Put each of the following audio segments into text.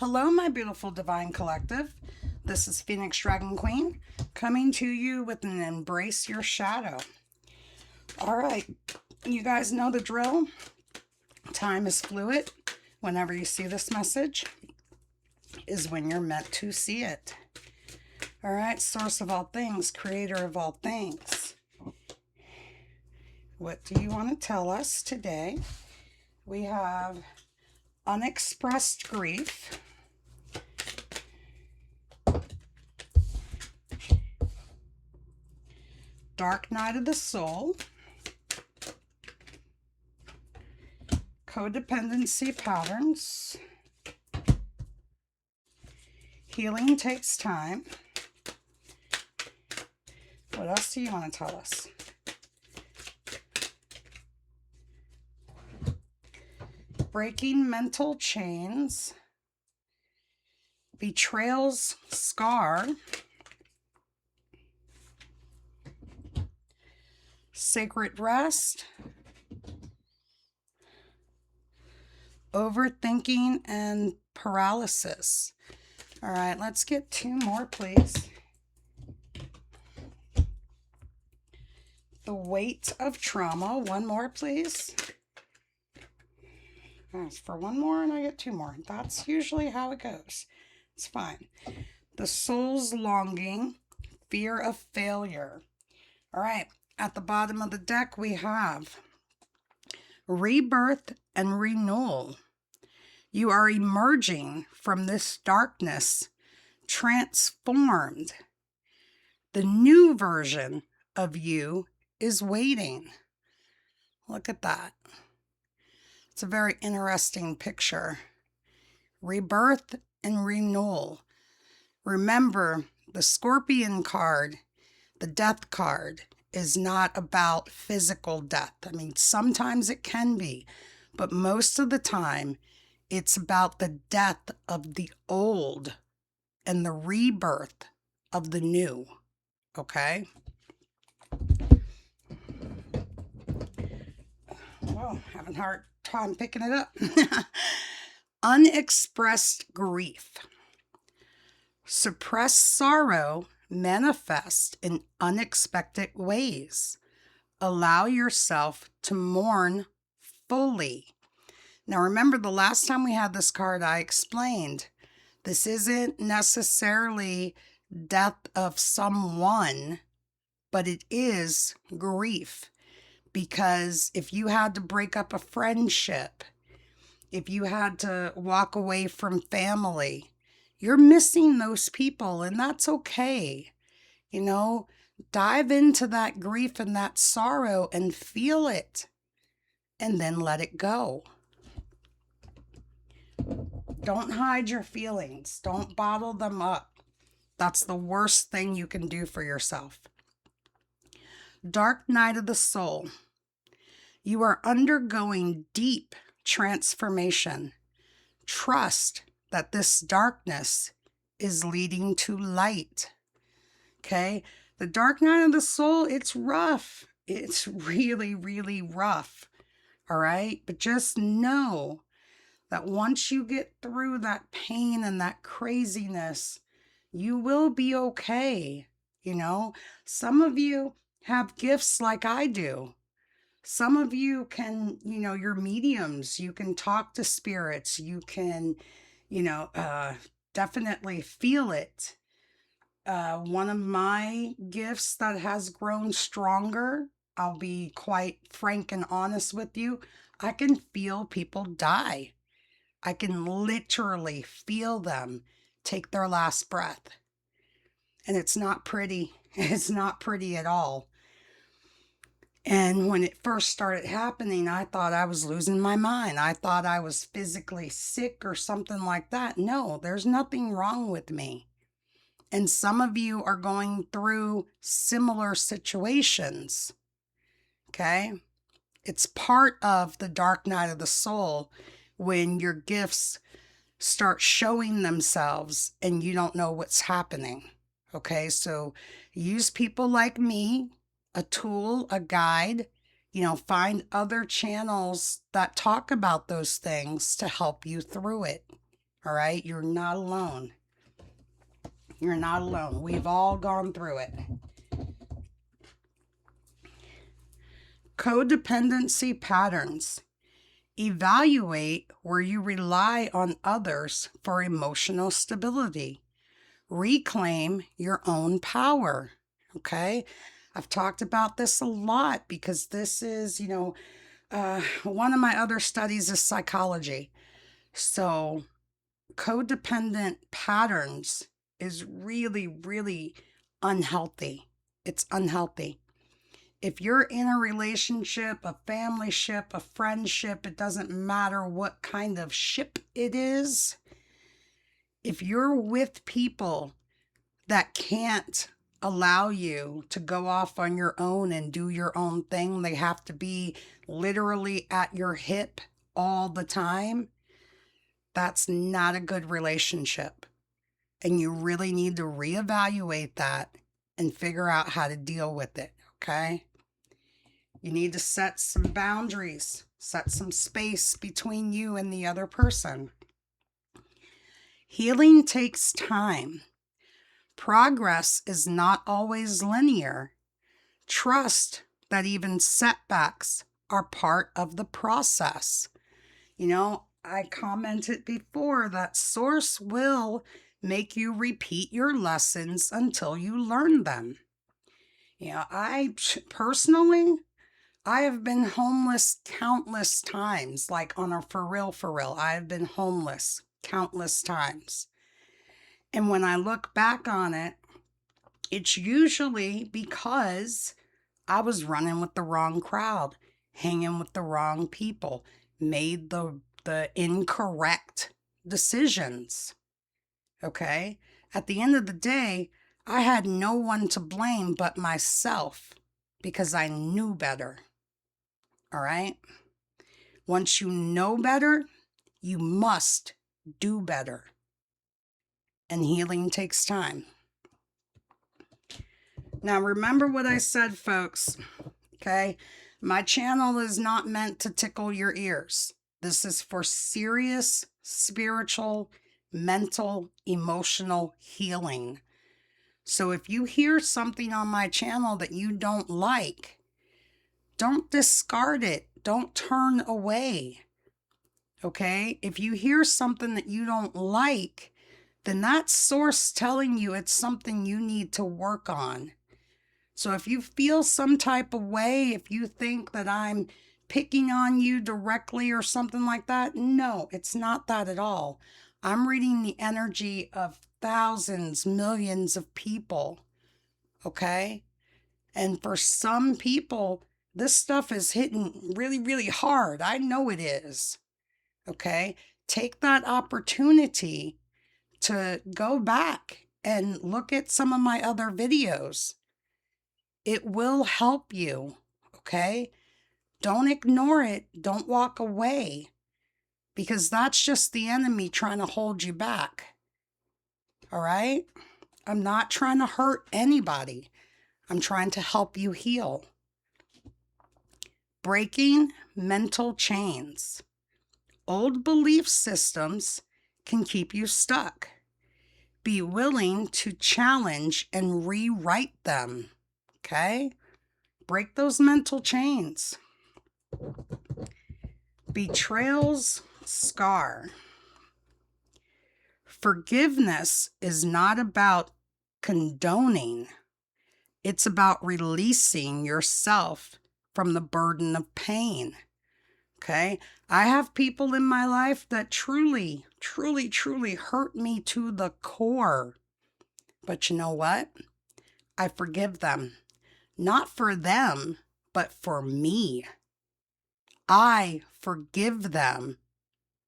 Hello, my beautiful divine collective. This is Phoenix Dragon Queen coming to you with an Embrace Your Shadow. All right, you guys know the drill. Time is fluid. Whenever you see this message, is when you're meant to see it. All right, source of all things, creator of all things. What do you want to tell us today? We have unexpressed grief, dark night of the soul, codependency patterns, healing takes time. What else do you want to tell us? Breaking mental chains, betrayal's scar, sacred rest, overthinking, and paralysis. All right, let's get two more, please. The weight of trauma. One more, please. Ask for one more and I get two more. That's usually how it goes. It's fine. The soul's longing, fear of failure. All right, at the bottom of the deck we have rebirth and renewal. You are emerging from this darkness, transformed. The new version of you is waiting. Look at that. It's a very interesting picture. Rebirth and renewal. Remember, the Scorpion card, the death card, is not about physical death. I mean, sometimes it can be, but most of the time, it's about the death of the old and the rebirth of the new. Okay? Oh, having a hard time picking it up. Unexpressed grief. Suppressed sorrow manifests in unexpected ways. Allow yourself to mourn fully. Now remember, the last time we had this card, I explained this isn't necessarily death of someone, but it is grief. Because if you had to break up a friendship, if you had to walk away from family, you're missing those people, and that's okay. You know, dive into that grief and that sorrow and feel it, and then let it go. Don't hide your feelings. Don't bottle them up. That's the worst thing you can do for yourself. Dark night of the soul. You are undergoing deep transformation. Trust that this darkness is leading to light. Okay? The dark night of the soul, it's rough. It's really, really rough. All right? But just know that once you get through that pain and that craziness, you will be okay. You know, some of you have gifts like I do. Some of you can, you're mediums. You can talk to spirits. You can, definitely feel it. One of my gifts that has grown stronger, I'll be quite frank and honest with you, I can feel people die. I can literally feel them take their last breath. And it's not pretty. It's not pretty at all. And when it first started happening, I thought I was losing my mind. I thought I was physically sick or something like that. No, there's nothing wrong with me. And some of you are going through similar situations. Okay? It's part of the dark night of the soul when your gifts start showing themselves and you don't know what's happening. Okay? So use people like me, a tool, a guide, find other channels that talk about those things to help you through it. All right? You're not alone. You're not alone. We've all gone through it. Codependency patterns. Evaluate where you rely on others for emotional stability. Reclaim your own power. Okay? I've talked about this a lot because this is, one of my other studies is psychology. So, codependent patterns is really, really unhealthy. It's unhealthy. If you're in a relationship, a family ship, a friendship, it doesn't matter what kind of ship it is. If you're with people that can't allow you to go off on your own and do your own thing, they have to be literally at your hip all the time, that's not a good relationship. And you really need to reevaluate that and figure out how to deal with it, okay? You need to set some boundaries, set some space between you and the other person. Healing takes time. Progress is not always linear. Trust that even setbacks are part of the process. I commented before that Source will make you repeat your lessons until you learn them. I personally, I have been homeless countless times, like on a for real. I have been homeless countless times. And when I look back on it, it's usually because I was running with the wrong crowd, hanging with the wrong people, made the incorrect decisions. Okay? At the end of the day, I had no one to blame but myself because I knew better. All right? Once you know better, you must do better. And healing takes time. Now, remember what I said, folks. Okay? My channel is not meant to tickle your ears. This is for serious spiritual, mental, emotional healing. So if you hear something on my channel that you don't like, don't discard it. Don't turn away. Okay? If you hear something that you don't like, then that's Source telling you it's something you need to work on. So if you feel some type of way, if you think that I'm picking on you directly or something like that, no, it's not that at all. I'm reading the energy of thousands, millions of people, okay? And for some people, this stuff is hitting really, really hard. I know it is, okay? Take that opportunity to go back and look at some of my other videos. It will help you, okay? Don't ignore it. Don't walk away because that's just the enemy trying to hold you back. All right? I'm not trying to hurt anybody. I'm trying to help you heal. Breaking mental chains. Old belief systems can keep you stuck. Be willing to challenge and rewrite them. Okay? Break those mental chains. Betrayal's scar. Forgiveness is not about condoning. It's about releasing yourself from the burden of pain. Okay? I have people in my life that truly, truly, truly hurt me to the core. But you know what? I forgive them. Not for them, but for me. I forgive them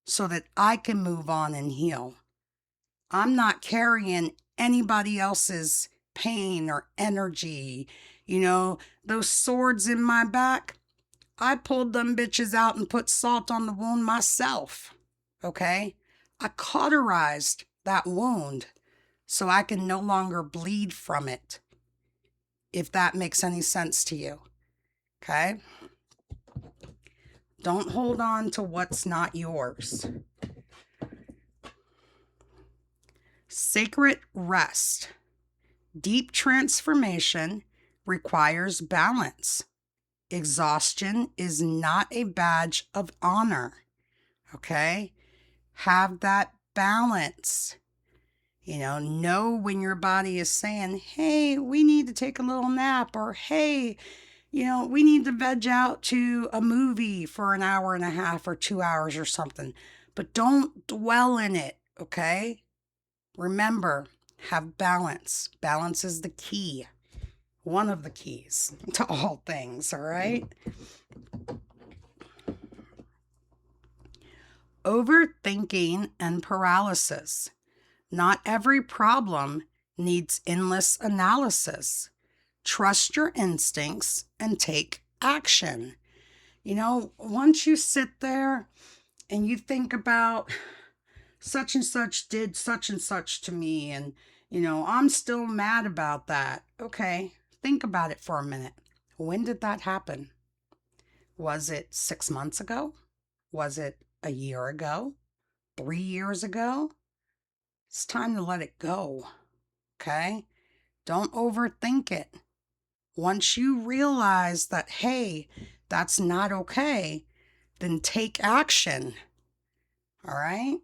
so that I can move on and heal. I'm not carrying anybody else's pain or energy. Those swords in my back, I pulled them bitches out and put salt on the wound myself. Okay? I cauterized that wound so I can no longer bleed from it. If that makes any sense to you. Okay? Don't hold on to what's not yours. Sacred rest. Deep transformation requires balance. Exhaustion is not a badge of honor. Okay? Have that balance. Know when your body is saying, hey, we need to take a little nap, or hey, we need to veg out to a movie for an hour and a half or 2 hours or something. But don't dwell in it, okay? Remember, have balance. Balance is the key, one of the keys to all things, all right? Overthinking and paralysis. Not every problem needs endless analysis. Trust your instincts and take action. Once you sit there and you think about such and such did such and such to me, and, I'm still mad about that. Okay, think about it for a minute. When did that happen? Was it 6 months ago? Was it a year ago? 3 years ago? It's time to let it go. Okay? Don't overthink it. Once you realize that, hey, that's not okay, then take action. All right?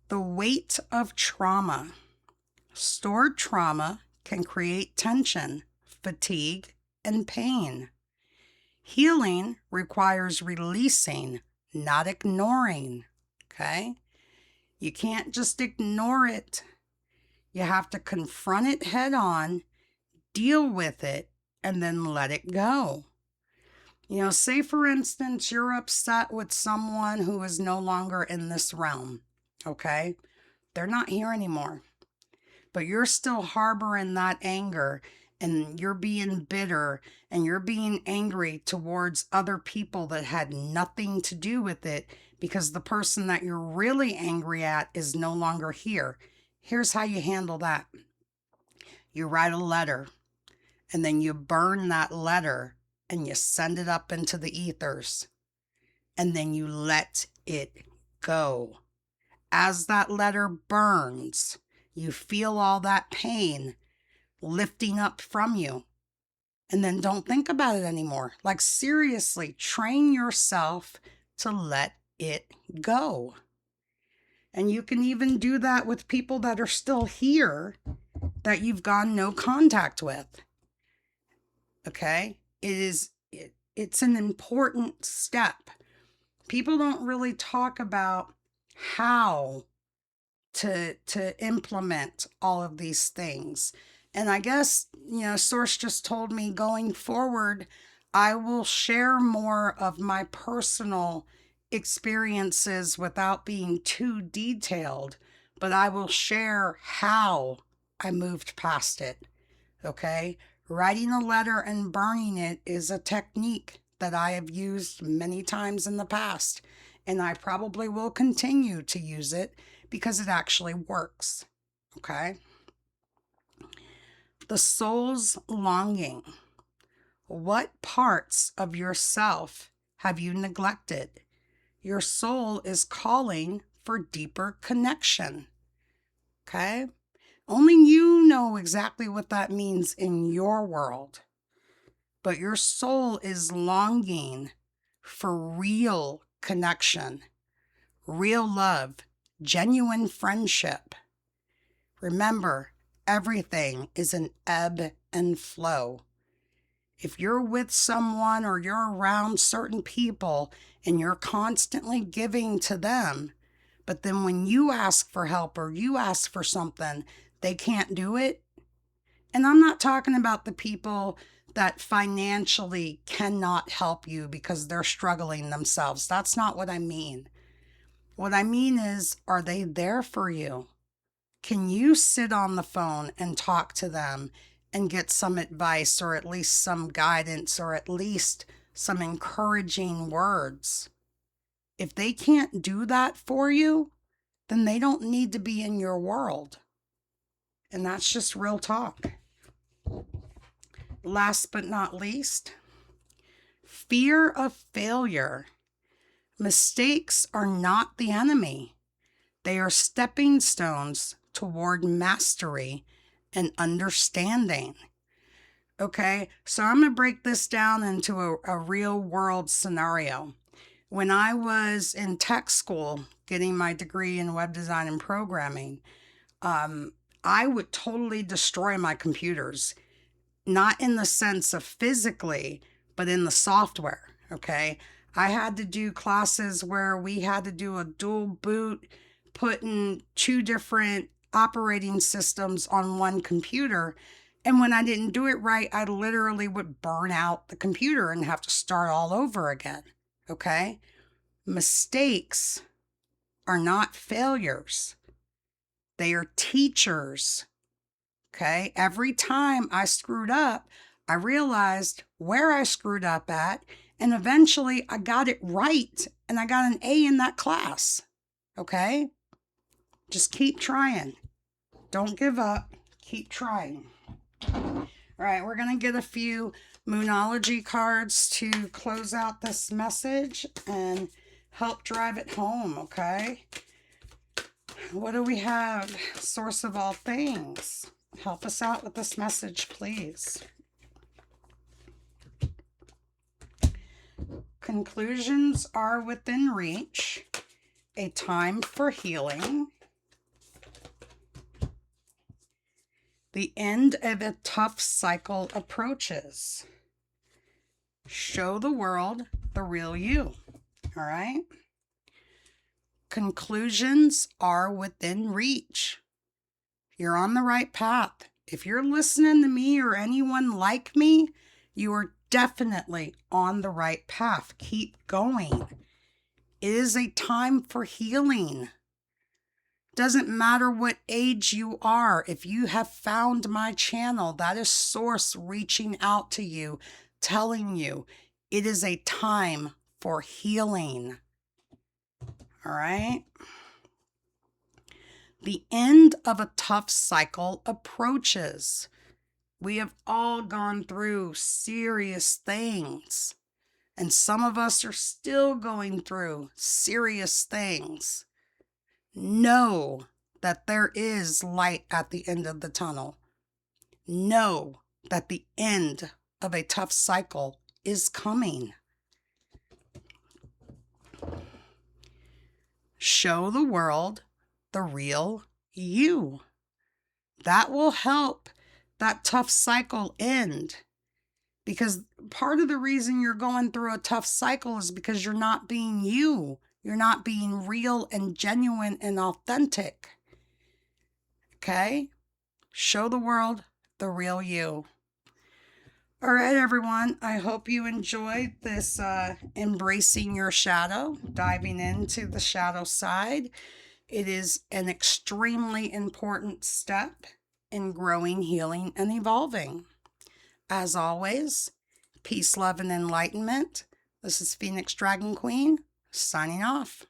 The weight of trauma. Stored trauma can create tension, fatigue, and pain. Healing requires releasing, not ignoring. Okay? You can't just ignore it. You have to confront it head on, deal with it, and then let it go. Say for instance, you're upset with someone who is no longer in this realm. Okay? They're not here anymore. But you're still harboring that anger, and you're being bitter, and you're being angry towards other people that had nothing to do with it, because the person that you're really angry at is no longer here. Here's how you handle that. You write a letter, and then you burn that letter, and you send it up into the ethers, and then you let it go. As that letter burns, you feel all that pain lifting up from you. And then don't think about it anymore. Like, seriously, train yourself to let it go. And you can even do that with people that are still here that you've gone no contact with. Okay? It's an important step. People don't really talk about how to implement all of these things. And I guess, Source just told me going forward, I will share more of my personal experiences without being too detailed, but I will share how I moved past it. Okay? Writing a letter and burning it is a technique that I have used many times in the past, and I probably will continue to use it because it actually works. Okay? The soul's longing. What parts of yourself have you neglected? Your soul is calling for deeper connection. Okay? Only you know exactly what that means in your world. But your soul is longing for real connection, real love, genuine friendship. Remember, everything is an ebb and flow. If you're with someone or you're around certain people and you're constantly giving to them, but then when you ask for help or you ask for something, they can't do it. And I'm not talking about the people that financially cannot help you because they're struggling themselves. That's not what I mean. What I mean is, are they there for you? Can you sit on the phone and talk to them and get some advice, or at least some guidance, or at least some encouraging words? If they can't do that for you, then they don't need to be in your world. And that's just real talk. Last but not least, fear of failure. Mistakes are not the enemy. They are stepping stones toward mastery and understanding. Okay, so I'm going to break this down into a real world scenario. When I was in tech school getting my degree in web design and programming, I would totally destroy my computers, not in the sense of physically, but in the software. Okay, I had to do classes where we had to do a dual boot, putting 2 different operating systems on one computer. And when I didn't do it right, I literally would burn out the computer and have to start all over again. Okay? Mistakes are not failures. They are teachers. Okay? Every time I screwed up, I realized where I screwed up at, and eventually I got it right and I got an A in that class. Okay? Just keep trying. Don't give up. Keep trying. All right, we're going to get a few Moonology cards to close out this message and help drive it home, okay? What do we have? Source of all things. Help us out with this message, please. Conclusions are within reach. A time for healing. The end of a tough cycle approaches. Show the world the real you. All right? Conclusions are within reach. You're on the right path. If you're listening to me or anyone like me, you are definitely on the right path. Keep going. It is a time for healing. Doesn't matter what age you are. If you have found my channel, that is Source reaching out to you, telling you it is a time for healing. All right? The end of a tough cycle approaches. We have all gone through serious things, and some of us are still going through serious things. Know that there is light at the end of the tunnel. Know that the end of a tough cycle is coming. Show the world the real you. That will help that tough cycle end. Because part of the reason you're going through a tough cycle is because you're not being you. You're not being real and genuine and authentic. Okay? Show the world the real you. All right, everyone. I hope you enjoyed this embracing your shadow, diving into the shadow side. It is an extremely important step in growing, healing, and evolving. As always, peace, love, and enlightenment. This is Phoenix Dragon Queen, signing off.